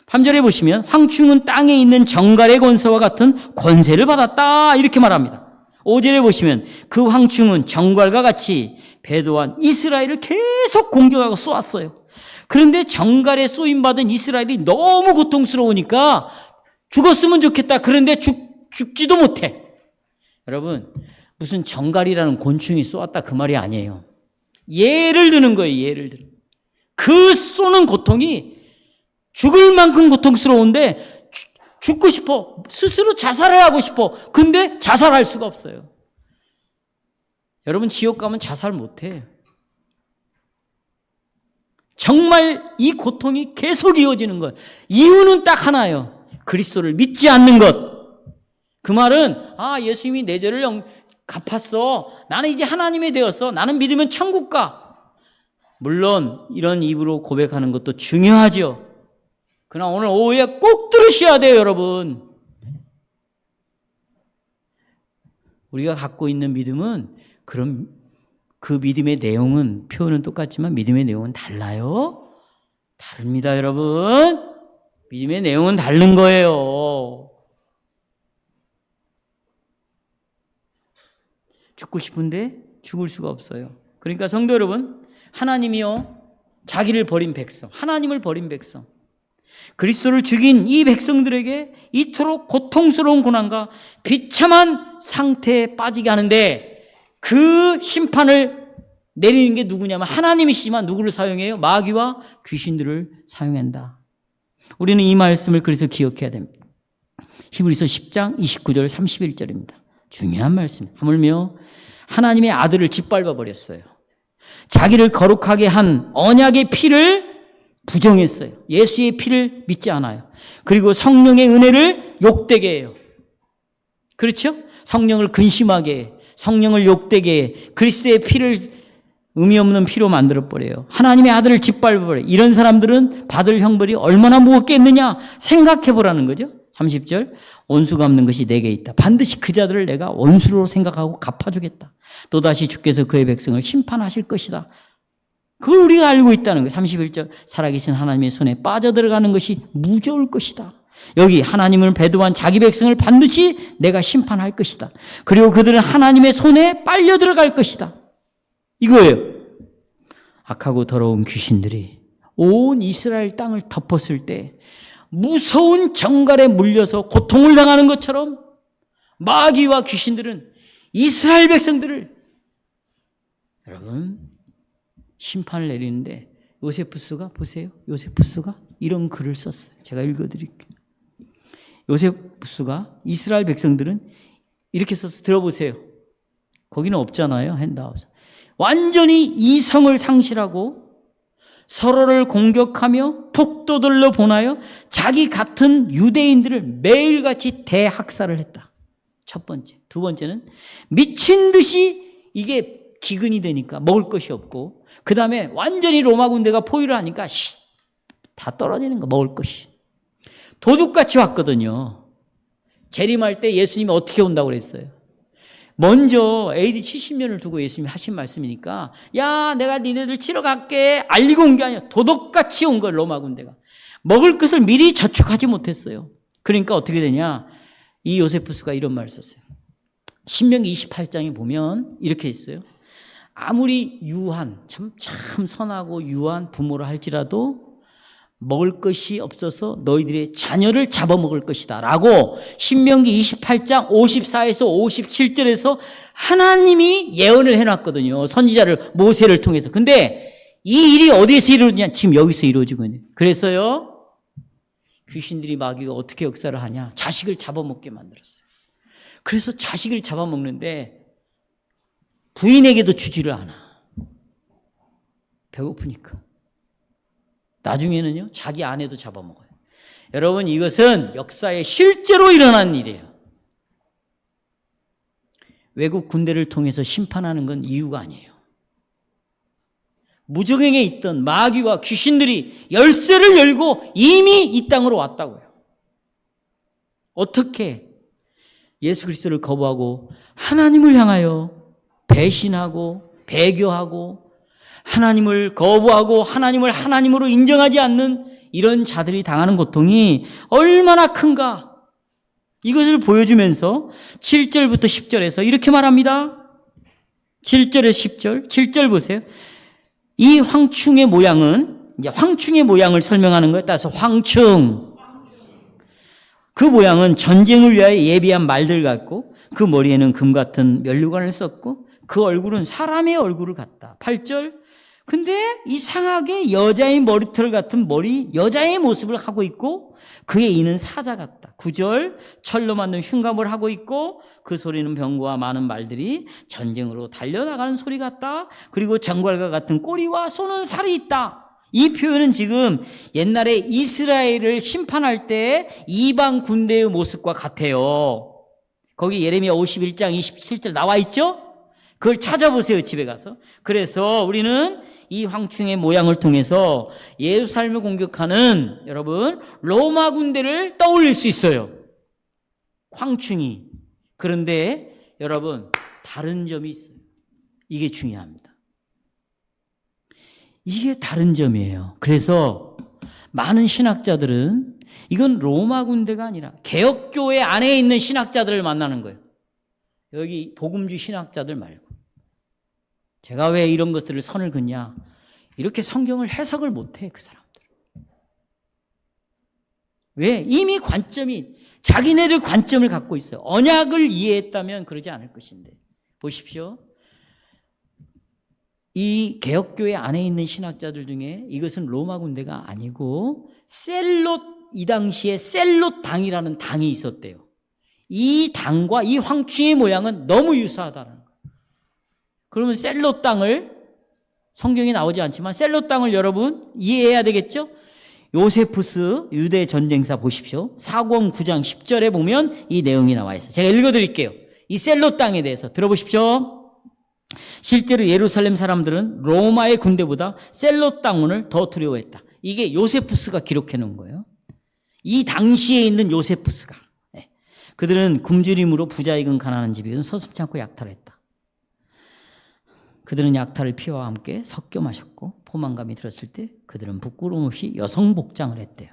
3절에 보시면 황충은 땅에 있는 정갈의 권세와 같은 권세를 받았다, 이렇게 말합니다. 5절에 보시면 그 황충은 정갈과 같이 배도한 이스라엘을 계속 공격하고 쏘았어요. 그런데 정갈에 쏘임받은 이스라엘이 너무 고통스러우니까 죽었으면 좋겠다. 그런데 죽지도 못해. 여러분, 무슨 정갈이라는 곤충이 쏘았다 그 말이 아니에요. 예를 드는 거예요. 예를 들어. 그 쏘는 고통이 죽을 만큼 고통스러운데 죽고 싶어. 스스로 자살을 하고 싶어. 근데 자살할 수가 없어요. 여러분, 지옥 가면 자살 못해. 정말 이 고통이 계속 이어지는 것. 이유는 딱 하나예요. 그리스도를 믿지 않는 것. 그 말은 예수님이 내 죄를 갚았어. 나는 이제 하나님이 되었어. 나는 믿으면 천국 가. 물론 이런 입으로 고백하는 것도 중요하죠. 그러나 오늘 오후에 꼭 들으셔야 돼요, 여러분. 우리가 갖고 있는 믿음은 그럼 그 믿음의 내용은, 표현은 똑같지만 믿음의 내용은 달라요? 다릅니다, 여러분. 믿음의 내용은 다른 거예요. 죽고 싶은데 죽을 수가 없어요. 그러니까 성도 여러분, 하나님이요, 자기를 버린 백성, 하나님을 버린 백성, 그리스도를 죽인 이 백성들에게 이토록 고통스러운 고난과 비참한 상태에 빠지게 하는데 그 심판을 내리는 게 누구냐면 하나님이시지만 누구를 사용해요? 마귀와 귀신들을 사용한다. 우리는 이 말씀을 그래서 기억해야 됩니다. 히브리서 10장 29절 31절입니다. 중요한 말씀. 하물며 하나님의 아들을 짓밟아 버렸어요. 자기를 거룩하게 한 언약의 피를 부정했어요. 예수의 피를 믿지 않아요. 그리고 성령의 은혜를 욕되게 해요. 그렇죠? 성령을 근심하게 해. 성령을 욕되게 해. 그리스도의 피를 의미 없는 피로 만들어버려요. 하나님의 아들을 짓밟아버려요. 이런 사람들은 받을 형벌이 얼마나 무겁겠느냐 생각해보라는 거죠. 30절 원수 갚는 것이 내게 있다. 반드시 그 자들을 내가 원수로 생각하고 갚아주겠다. 또다시 주께서 그의 백성을 심판하실 것이다. 그걸 우리가 알고 있다는 거예요. 31절 살아계신 하나님의 손에 빠져들어가는 것이 무서울 것이다. 여기 하나님을 배도한 자기 백성을 반드시 내가 심판할 것이다. 그리고 그들은 하나님의 손에 빨려 들어갈 것이다. 이거예요. 악하고 더러운 귀신들이 온 이스라엘 땅을 덮었을 때 무서운 정갈에 물려서 고통을 당하는 것처럼 마귀와 귀신들은 이스라엘 백성들을 여러분 심판을 내리는데 요세푸스가 보세요. 요세푸스가 이런 글을 썼어요. 제가 읽어드릴게요. 요세푸스가 이스라엘 백성들은 이렇게 써서 들어보세요. 거기는 없잖아요. 핸드아웃. 완전히 이성을 상실하고 서로를 공격하며 폭도들로 보나요 자기 같은 유대인들을 매일같이 대학살을 했다. 첫 번째. 두 번째는 미친 듯이 이게 기근이 되니까 먹을 것이 없고 그 다음에 완전히 로마 군대가 포위를 하니까 다 떨어지는 거 먹을 것이. 도둑같이 왔거든요. 재림할 때 예수님이 어떻게 온다고 그랬어요? 먼저 AD 70년을 두고 예수님이 하신 말씀이니까 야 내가 니네들 치러 갈게 알리고 온 게 아니야. 도둑같이 온 거예요. 로마 군대가. 먹을 것을 미리 저축하지 못했어요. 그러니까 어떻게 되냐. 이 요세푸스가 이런 말을 썼어요. 신명기 28장에 보면 이렇게 있어요. 아무리 유한 참 선하고 유한 부모라 할지라도 먹을 것이 없어서 너희들의 자녀를 잡아먹을 것이다 라고 신명기 28장 54에서 57절에서 하나님이 예언을 해놨거든요. 선지자를 모세를 통해서. 근데 이 일이 어디에서 이루어지냐? 지금 여기서 이루어지고 있는. 그래서요 귀신들이 마귀가 어떻게 역사를 하냐? 자식을 잡아먹게 만들었어요. 그래서 자식을 잡아먹는데 부인에게도 주지를 않아. 배고프니까. 나중에는요 자기 아내도 잡아먹어요. 여러분 이것은 역사에 실제로 일어난 일이에요. 외국 군대를 통해서 심판하는 건 이유가 아니에요. 무저갱에 있던 마귀와 귀신들이 열쇠를 열고 이미 이 땅으로 왔다고요. 어떻게 예수 그리스도를 거부하고 하나님을 향하여 배신하고 배교하고 하나님을 거부하고 하나님을 하나님으로 인정하지 않는 이런 자들이 당하는 고통이 얼마나 큰가 이것을 보여주면서 7절부터 10절에서 이렇게 말합니다. 7절에서 10절 7절 보세요. 이 황충의 모양은 이제 황충의 모양을 설명하는 거에 따라서 황충 그 모양은 전쟁을 위하여 예비한 말들 같고 그 머리에는 금 같은 면류관을 썼고 그 얼굴은 사람의 얼굴을 같다. 8절 근데 이상하게 여자의 머리털 같은 여자의 모습을 하고 있고 그의 이는 사자 같다. 9절 철로 만든 흉감을 하고 있고 그 소리는 병거와 많은 말들이 전쟁으로 달려나가는 소리 같다. 그리고 정갈과 같은 꼬리와 쏘는 살이 있다. 이 표현은 지금 옛날에 이스라엘을 심판할 때 이방 군대의 모습과 같아요. 거기 예레미야 51장 27절 나와 있죠? 그걸 찾아보세요. 집에 가서. 그래서 우리는 이 황충의 모양을 통해서 예루살렘을 공격하는 여러분 로마 군대를 떠올릴 수 있어요. 황충이. 그런데 여러분 다른 점이 있어요. 이게 중요합니다. 이게 다른 점이에요. 그래서 많은 신학자들은 이건 로마 군대가 아니라 개혁교회 안에 있는 신학자들을 만나는 거예요. 여기 복음주 신학자들 말고. 제가 왜 이런 것들을 선을 긋냐? 이렇게 성경을 해석을 못해 그 사람들. 왜? 이미 관점이 자기네들 관점을 갖고 있어요. 언약을 이해했다면 그러지 않을 것인데. 보십시오. 이 개혁교회 안에 있는 신학자들 중에 이것은 로마 군대가 아니고 셀롯, 이 당시에 셀롯 당이라는 당이 있었대요. 이 당과 이 황충의 모양은 너무 유사하다는 거예요. 그러면 셀롯 당을, 성경에 나오지 않지만 셀롯 당을 여러분 이해해야 되겠죠? 요세푸스 유대 전쟁사 보십시오. 사권 9장 10절에 보면 이 내용이 나와 있어요. 제가 읽어드릴게요. 이 셀롯 당에 대해서 들어보십시오. 실제로 예루살렘 사람들은 로마의 군대보다 셀롯 당원을 더 두려워했다. 이게 요세푸스가 기록해 놓은 거예요. 이 당시에 있는 요세푸스가. 그들은 굶주림으로 부자 익은 가난한 집이든 서슴지 않고 약탈했다. 그들은 약탈을 피와 함께 섞여 마셨고 포만감이 들었을 때 그들은 부끄러움 없이 여성 복장을 했대요.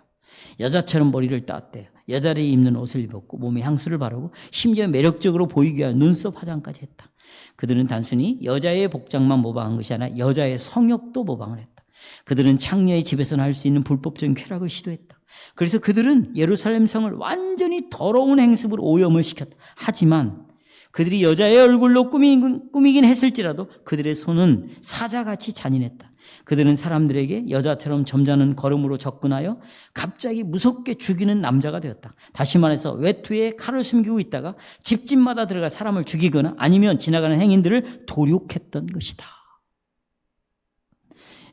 여자처럼 머리를 땄대요. 여자를 입는 옷을 입었고 몸에 향수를 바르고 심지어 매력적으로 보이기 위한 눈썹 화장까지 했다. 그들은 단순히 여자의 복장만 모방한 것이 아니라 여자의 성욕도 모방을 했다. 그들은 창녀의 집에서는 할 수 있는 불법적인 쾌락을 시도했다. 그래서 그들은 예루살렘 성을 완전히 더러운 행습으로 오염을 시켰다. 하지만 그들이 여자의 얼굴로 꾸미긴 했을지라도 그들의 손은 사자같이 잔인했다. 그들은 사람들에게 여자처럼 점잖은 걸음으로 접근하여 갑자기 무섭게 죽이는 남자가 되었다. 다시 말해서 외투에 칼을 숨기고 있다가 집집마다 들어가 사람을 죽이거나 아니면 지나가는 행인들을 도륙했던 것이다.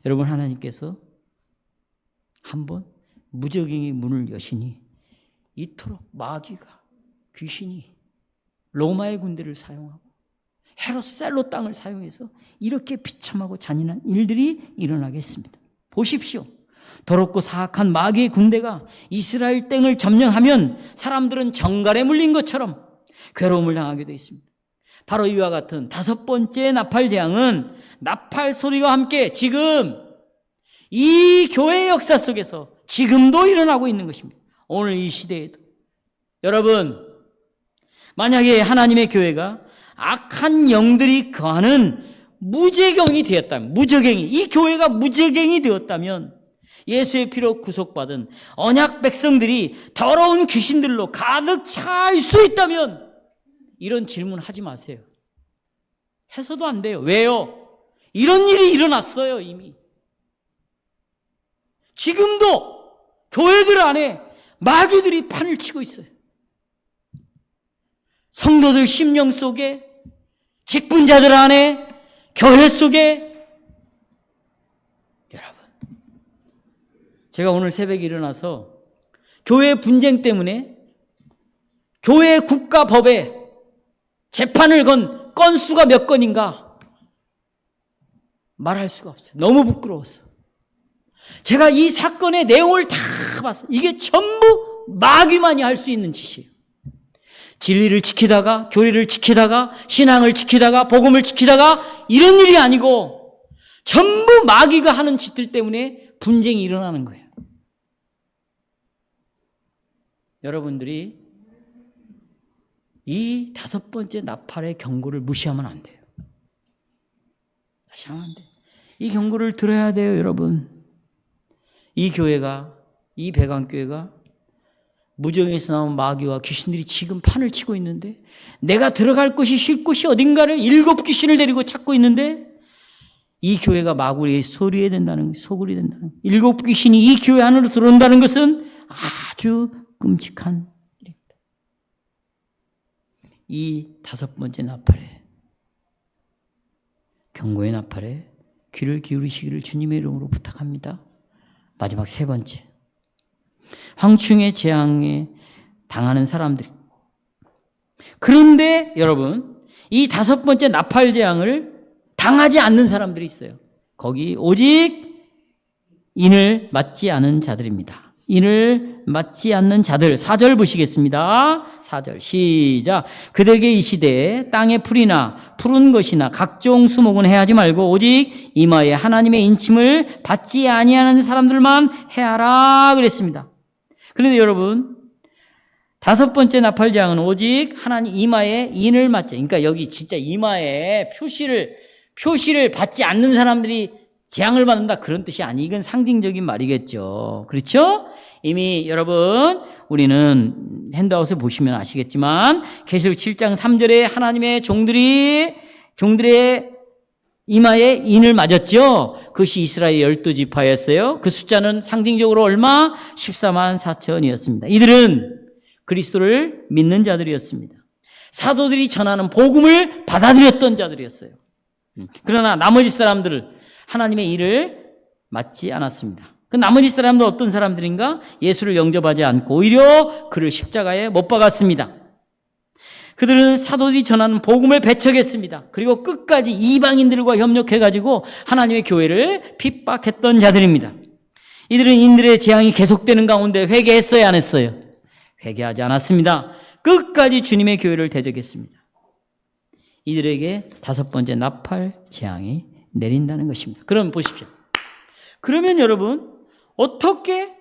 여러분, 하나님께서 한번 무적행의 문을 여시니 이토록 마귀가, 귀신이 로마의 군대를 사용하고 헤롯셀로 땅을 사용해서 이렇게 비참하고 잔인한 일들이 일어나게 했습니다. 보십시오. 더럽고 사악한 마귀의 군대가 이스라엘 땅을 점령하면 사람들은 정갈에 물린 것처럼 괴로움을 당하게 되어 있습니다. 바로 이와 같은 5번째 나팔 재앙은 나팔 소리와 함께 지금 이 교회의 역사 속에서 지금도 일어나고 있는 것입니다. 오늘 이 시대에도. 여러분, 만약에 하나님의 교회가 악한 영들이 거하는 무제경이 되었다면, 무적행이, 이 교회가 무적행이 되었다면 예수의 피로 구속받은 언약 백성들이 더러운 귀신들로 가득 찰 수 있다면 이런 질문 하지 마세요. 해서도 안 돼요. 왜요? 이런 일이 일어났어요, 이미. 지금도 교회들 안에 마귀들이 판을 치고 있어요. 성도들 심령 속에, 직분자들 안에, 교회 속에. 여러분, 제가 오늘 새벽에 일어나서 교회 분쟁 때문에 교회 국가법에 재판을 건 건수가 몇 건인가 말할 수가 없어요. 너무 부끄러웠어. 제가 이 사건의 내용을 다 봤어요. 이게 전부 마귀만이 할 수 있는 짓이에요. 진리를 지키다가, 교리를 지키다가, 신앙을 지키다가, 복음을 지키다가 이런 일이 아니고 전부 마귀가 하는 짓들 때문에 분쟁이 일어나는 거예요. 여러분들이 이 5번째 나팔의 경고를 무시하면 안 돼요. 무시하면 안 돼요. 이 경고를 들어야 돼요, 여러분. 이 교회가, 이 배강교회가 무정에서 나온 마귀와 귀신들이 지금 판을 치고 있는데 내가 들어갈 곳이 쉴 곳이 어딘가를 7 귀신을 데리고 찾고 있는데 이 교회가 마구리에 소리해야 된다는, 소굴이 된다는, 7 귀신이 이 교회 안으로 들어온다는 것은 아주 끔찍한 일입니다. 이 5번째 나팔에, 경고의 나팔에 귀를 기울이시기를 주님의 이름으로 부탁합니다. 마지막 3번째, 황충의 재앙에 당하는 사람들. 그런데 여러분, 이 5번째 나팔 재앙을 당하지 않는 사람들이 있어요. 거기 오직 인을 맞지 않은 자들입니다. 인을 맞지 않는 자들. 4절 보시겠습니다. 4절 시작. 그들에게 이 시대에 땅의 풀이나 푸른 것이나 각종 수목은 해하지 말고 오직 이마에 하나님의 인침을 받지 아니하는 사람들만 해하라 그랬습니다. 그런데 여러분, 5번째 나팔 재앙은 오직 하나님 이마에 인을 맞지, 그러니까 여기 진짜 이마에 표시를 받지 않는 사람들이 재앙을 받는다 그런 뜻이 아니, 이건 상징적인 말이겠죠. 그렇죠? 이미 여러분 우리는 핸드아웃을 보시면 아시겠지만 계시록 7장 3절에 하나님의 종들의 이마에 인을 맞았죠. 그것이 이스라엘 12지파였어요. 그 숫자는 상징적으로 얼마? 14만 4천이었습니다. 이들은 그리스도를 믿는 자들이었습니다. 사도들이 전하는 복음을 받아들였던 자들이었어요. 그러나 나머지 사람들은 하나님의 일을 맡지 않았습니다. 그 나머지 사람들은 어떤 사람들인가? 예수를 영접하지 않고 오히려 그를 십자가에 못 박았습니다. 그들은 사도들이 전하는 복음을 배척했습니다. 그리고 끝까지 이방인들과 협력해가지고 하나님의 교회를 핍박했던 자들입니다. 이들은 인들의 재앙이 계속되는 가운데 회개했어요, 안 했어요? 회개하지 않았습니다. 끝까지 주님의 교회를 대적했습니다. 이들에게 5번째 나팔 재앙이 내린다는 것입니다. 그럼 보십시오. 그러면 여러분, 어떻게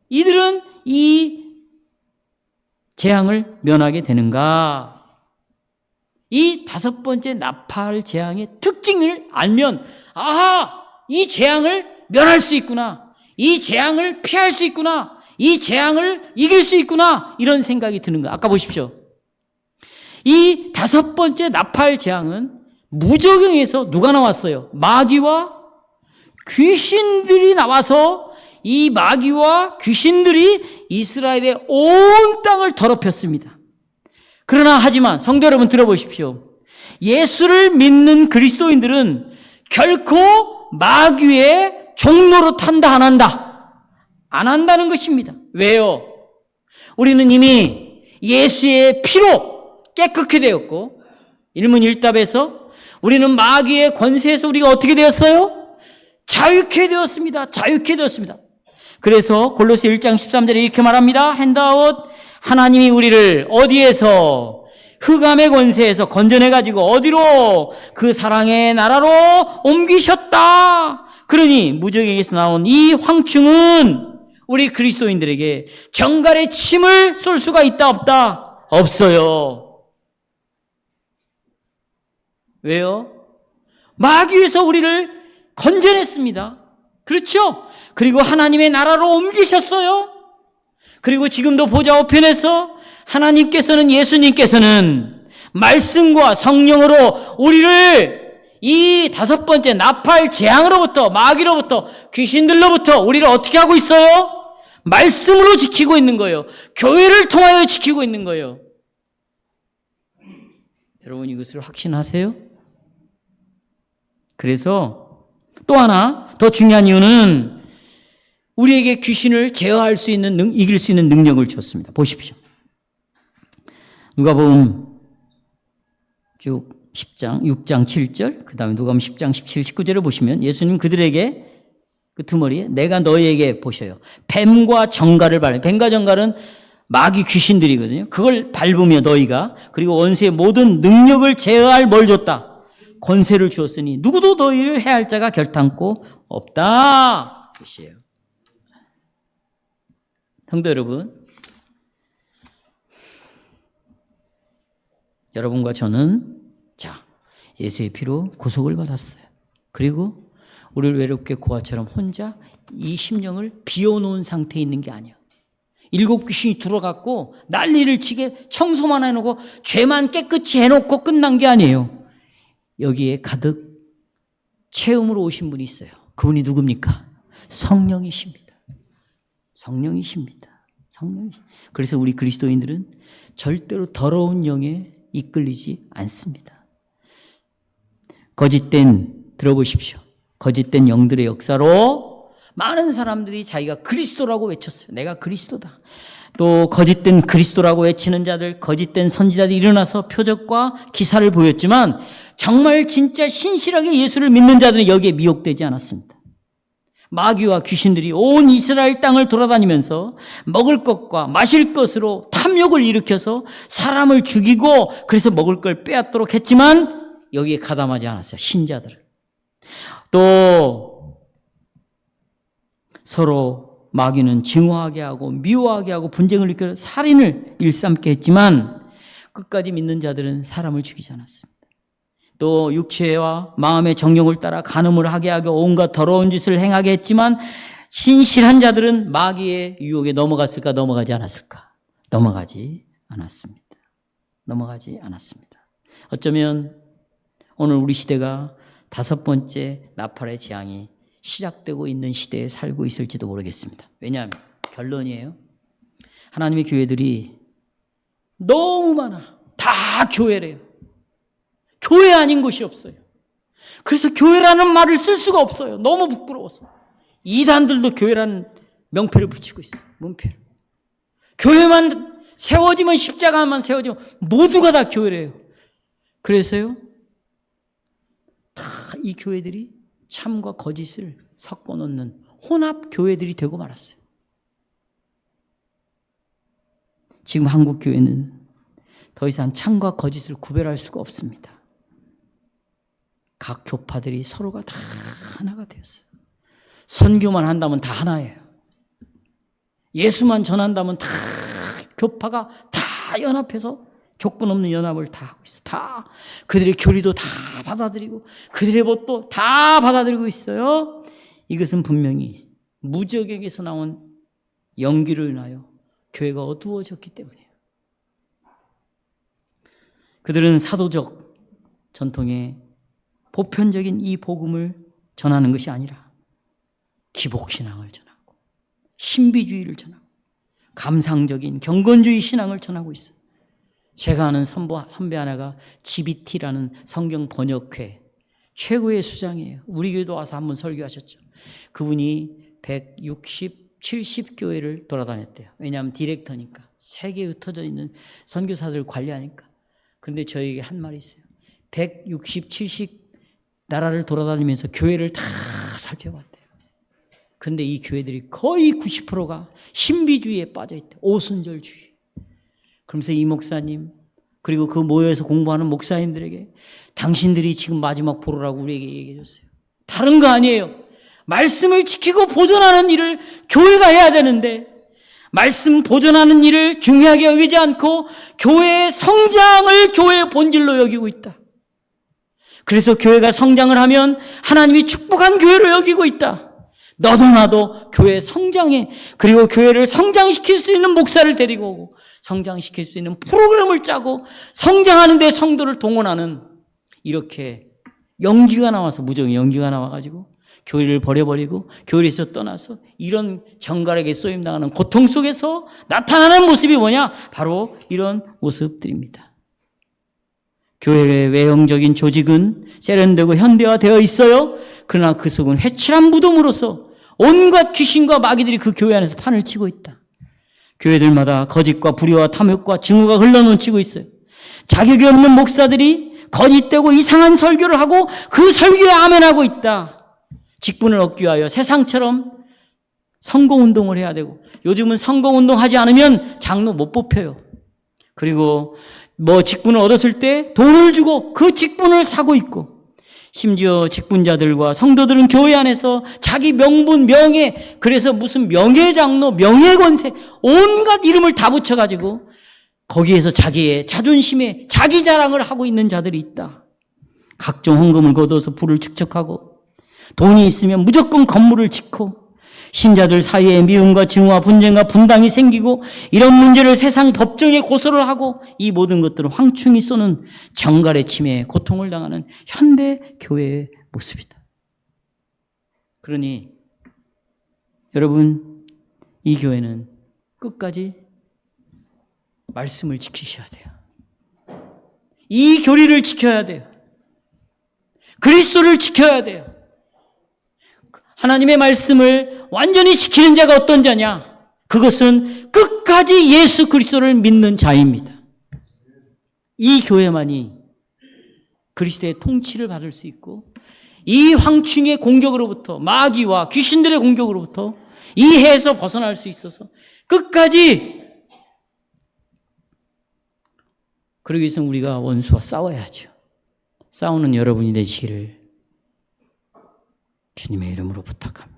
이들은 이 재앙을 면하게 되는가? 이 5번째 나팔 재앙의 특징을 알면, 아하! 이 재앙을 면할 수 있구나. 이 재앙을 피할 수 있구나. 이 재앙을 이길 수 있구나. 이런 생각이 드는 거야. 아까 보십시오. 이 5번째 나팔 재앙은 무저경에서 누가 나왔어요? 마귀와 귀신들이 나와서 이 마귀와 귀신들이 이스라엘의 온 땅을 더럽혔습니다. 그러나 하지만 성도 여러분 들어보십시오. 예수를 믿는 그리스도인들은 결코 마귀의 종로로 탄다 안 한다? 안 한다는 것입니다. 왜요? 우리는 이미 예수의 피로 깨끗게 되었고 일문일답에서 우리는 마귀의 권세에서 우리가 어떻게 되었어요? 자유케 되었습니다. 자유케 되었습니다. 그래서 골로새 1장 13절에 이렇게 말합니다. 핸드아웃. 하나님이 우리를 어디에서? 흑암의 권세에서 건져내가지고 어디로? 그 사랑의 나라로 옮기셨다. 그러니 무적에게서 나온 이 황충은 우리 그리스도인들에게 정갈의 침을 쏠 수가 있다 없다? 없어요. 왜요? 마귀에서 우리를 건져냈습니다. 그렇죠? 그리고 하나님의 나라로 옮기셨어요. 그리고 지금도 보좌 우편에서 하나님께서는, 예수님께서는 말씀과 성령으로 우리를 이 5번째 나팔 재앙으로부터, 마귀로부터, 귀신들로부터 우리를 어떻게 하고 있어요? 말씀으로 지키고 있는 거예요. 교회를 통하여 지키고 있는 거예요. 여러분 이것을 확신하세요? 그래서 또 하나 더 중요한 이유는 우리에게 귀신을 제어할 수 있는, 이길 수 있는 능력을 줬습니다. 보십시오. 누가복음 쭉 10장, 6장 7절, 그 다음에 누가복음 10장 17, 19절을 보시면 예수님 그들에게 그 두머리에 내가 너희에게 보셔요. 뱀과 정갈을 밟아요. 뱀과 정갈은 마귀 귀신들이거든요. 그걸 밟으며 너희가, 그리고 원수의 모든 능력을 제어할 뭘 줬다? 권세를 주었으니 누구도 너희를 해할 자가 결탄코 없다. 뜻이에요. 성도 여러분, 여러분과 저는 예수의 피로 구속을 받았어요. 그리고 우리를 외롭게 고아처럼 혼자 이 심령을 비워놓은 상태에 있는 게 아니에요. 7 귀신이 들어갔고 난리를 치게 청소만 해놓고 죄만 깨끗이 해놓고 끝난 게 아니에요. 여기에 가득 체험으로 오신 분이 있어요. 그분이 누굽니까? 성령이십니다. 성령이십니다. 성령이십니다. 그래서 우리 그리스도인들은 절대로 더러운 영에 이끌리지 않습니다. 거짓된, 들어보십시오. 거짓된 영들의 역사로 많은 사람들이 자기가 그리스도라고 외쳤어요. 내가 그리스도다. 또 거짓된 그리스도라고 외치는 자들, 거짓된 선지자들이 일어나서 표적과 기사를 보였지만 정말 진짜 신실하게 예수를 믿는 자들은 여기에 미혹되지 않았습니다. 마귀와 귀신들이 온 이스라엘 땅을 돌아다니면서 먹을 것과 마실 것으로 탐욕을 일으켜서 사람을 죽이고 그래서 먹을 걸 빼앗도록 했지만 여기에 가담하지 않았어요. 신자들을. 또 서로 마귀는 증오하게 하고 미워하게 하고 분쟁을 일으켜 살인을 일삼게 했지만 끝까지 믿는 자들은 사람을 죽이지 않았습니다. 또 육체와 마음의 정욕을 따라 간음을 하게 하고 온갖 더러운 짓을 행하게 했지만 신실한 자들은 마귀의 유혹에 넘어갔을까 넘어가지 않았을까? 넘어가지 않았습니다. 넘어가지 않았습니다. 어쩌면 오늘 우리 시대가 5번째 나팔의 재앙이 시작되고 있는 시대에 살고 있을지도 모르겠습니다. 왜냐하면 결론이에요. 하나님의 교회들이 너무 많아. 다 교회래요. 교회 아닌 곳이 없어요. 그래서 교회라는 말을 쓸 수가 없어요. 너무 부끄러워서. 이단들도 교회라는 명패를 붙이고 있어요. 문패를. 교회만 세워지면, 십자가만 세워지면 모두가 다 교회래요. 그래서요, 다 이 교회들이 참과 거짓을 섞어 놓는 혼합 교회들이 되고 말았어요. 지금 한국 교회는 더 이상 참과 거짓을 구별할 수가 없습니다. 각 교파들이 서로가 다 하나가 되었어요. 선교만 한다면 다 하나예요. 예수만 전한다면 다 교파가 다 연합해서 조건 없는 연합을 다 하고 있어요. 다 그들의 교리도 다 받아들이고 그들의 법도 다 받아들이고 있어요. 이것은 분명히 무적에게서 나온 연기로 인하여 교회가 어두워졌기 때문이에요. 그들은 사도적 전통의 보편적인 이 복음을 전하는 것이 아니라 기복신앙을 전하고 신비주의를 전하고 감상적인 경건주의 신앙을 전하고 있어요. 제가 아는 선배 하나가 GBT라는 성경 번역회 최고의 수장이에요. 우리 교회도 와서 한번 설교하셨죠. 그분이 160, 70교회를 돌아다녔대요. 왜냐하면 디렉터니까. 세계에 흩어져 있는 선교사들을 관리하니까. 그런데 저에게 한 말이 있어요. 160, 70 나라를 돌아다니면서 교회를 다 살펴봤대요. 그런데 이 교회들이 거의 90%가 신비주의에 빠져있대요. 오순절주의. 그러면서 이 목사님 그리고 그 모여서 공부하는 목사님들에게 당신들이 지금 마지막 보루라고 우리에게 얘기해 줬어요. 다른 거 아니에요. 말씀을 지키고 보존하는 일을 교회가 해야 되는데 말씀 보존하는 일을 중요하게 여기지 않고 교회의 성장을 교회의 본질로 여기고 있다. 그래서 교회가 성장을 하면 하나님이 축복한 교회로 여기고 있다. 너도 나도 교회 성장해. 그리고 교회를 성장시킬 수 있는 목사를 데리고 오고 성장시킬 수 있는 프로그램을 짜고 성장하는 데 성도를 동원하는 이렇게 연기가 나와서 무정의 연기가 나와가지고 교회를 버려버리고 교회에서 떠나서 이런 정갈하게 쏘임당하는 고통 속에서 나타나는 모습이 뭐냐? 바로 이런 모습들입니다. 교회의 외형적인 조직은 세련되고 현대화되어 있어요. 그러나 그 속은 회칠한 무덤으로서 온갖 귀신과 마귀들이 그 교회 안에서 판을 치고 있다. 교회들마다 거짓과 불의와 탐욕과 증오가 흘러넘치고 있어요. 자격이 없는 목사들이 거짓되고 이상한 설교를 하고 그 설교에 아멘하고 있다. 직분을 얻기 위하여 세상처럼 선거운동을 해야 되고 요즘은 선거운동 하지 않으면 장로 못 뽑혀요. 그리고 직분을 얻었을 때 돈을 주고 그 직분을 사고 있고 심지어 직분자들과 성도들은 교회 안에서 자기 명분, 명예, 그래서 무슨 명예장로, 명예권세 온갖 이름을 다 붙여가지고 거기에서 자기의 자존심에 자기 자랑을 하고 있는 자들이 있다. 각종 헌금을 거둬서 부를 축적하고 돈이 있으면 무조건 건물을 짓고 신자들 사이에 미움과 증오와 분쟁과 분당이 생기고 이런 문제를 세상 법정에 고소를 하고 이 모든 것들은 황충이 쏘는 정갈의 침해에 고통을 당하는 현대 교회의 모습이다. 그러니 여러분 이 교회는 끝까지 말씀을 지키셔야 돼요. 이 교리를 지켜야 돼요. 그리스도를 지켜야 돼요. 하나님의 말씀을 완전히 지키는 자가 어떤 자냐? 그것은 끝까지 예수 그리스도를 믿는 자입니다. 이 교회만이 그리스도의 통치를 받을 수 있고 이 황충의 공격으로부터 마귀와 귀신들의 공격으로부터 이 해에서 벗어날 수 있어서 끝까지 그러기 위해서는 우리가 원수와 싸워야죠. 싸우는 여러분이 되시기를 주님의 이름으로 부탁합니다.